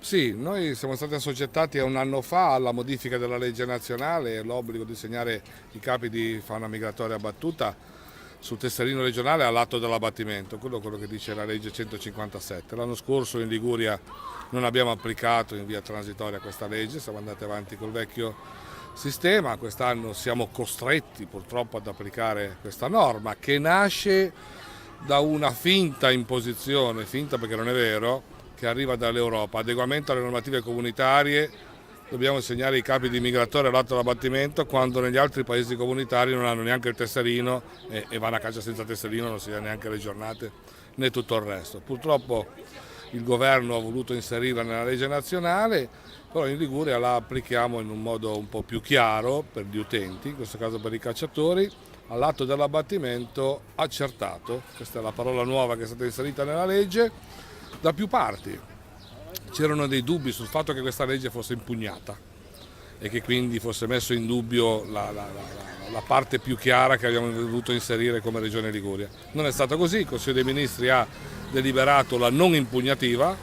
Sì, noi siamo stati assoggettati un anno fa alla modifica della legge nazionale e l'obbligo di segnare i capi di fauna migratoria abbattuta sul tesserino regionale all'atto dell'abbattimento, quello che dice la legge 157. L'anno scorso in Liguria non abbiamo applicato in via transitoria questa legge, siamo andati avanti col vecchio sistema, quest'anno siamo costretti purtroppo ad applicare questa norma che nasce da una finta imposizione, finta perché non è vero, che arriva dall'Europa, adeguamento alle normative comunitarie, dobbiamo segnare i capi di migratorio all'atto dell'abbattimento quando negli altri paesi comunitari non hanno neanche il tesserino e vanno a caccia senza tesserino, non si dà neanche le giornate né tutto il resto. Purtroppo il governo ha voluto inserirla nella legge nazionale, però in Liguria la applichiamo in un modo un po' più chiaro per gli utenti, in questo caso per i cacciatori, all'atto dell'abbattimento accertato, questa è la parola nuova che è stata inserita nella legge, da più parti. C'erano dei dubbi sul fatto che questa legge fosse impugnata e che quindi fosse messo in dubbio la parte più chiara che abbiamo voluto inserire come Regione Liguria. Non è stato così, il Consiglio dei Ministri ha deliberato la non impugnativa,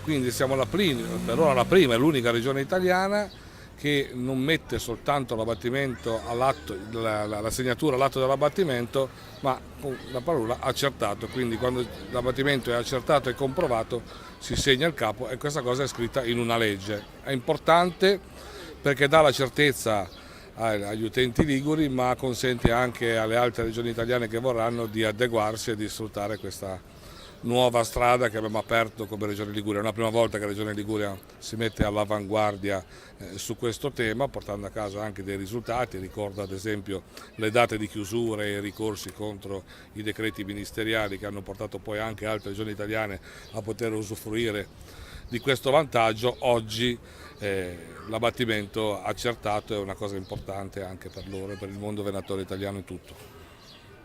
quindi siamo per ora la prima e l'unica regione italiana che non mette soltanto l'abbattimento all'atto, la segnatura all'atto dell'abbattimento, ma con la parola accertato, quindi quando l'abbattimento è accertato e comprovato si segna il capo e questa cosa è scritta in una legge. È importante perché dà la certezza agli utenti liguri, ma consente anche alle altre regioni italiane che vorranno di adeguarsi e di sfruttare questa nuova strada che abbiamo aperto come Regione Liguria. È la prima volta che la Regione Liguria si mette all'avanguardia su questo tema, portando a casa anche dei risultati. Ricordo ad esempio le date di chiusura e i ricorsi contro i decreti ministeriali che hanno portato poi anche altre regioni italiane a poter usufruire di questo vantaggio. Oggi l'abbattimento accertato è una cosa importante anche per loro e per il mondo venatorio italiano in tutto.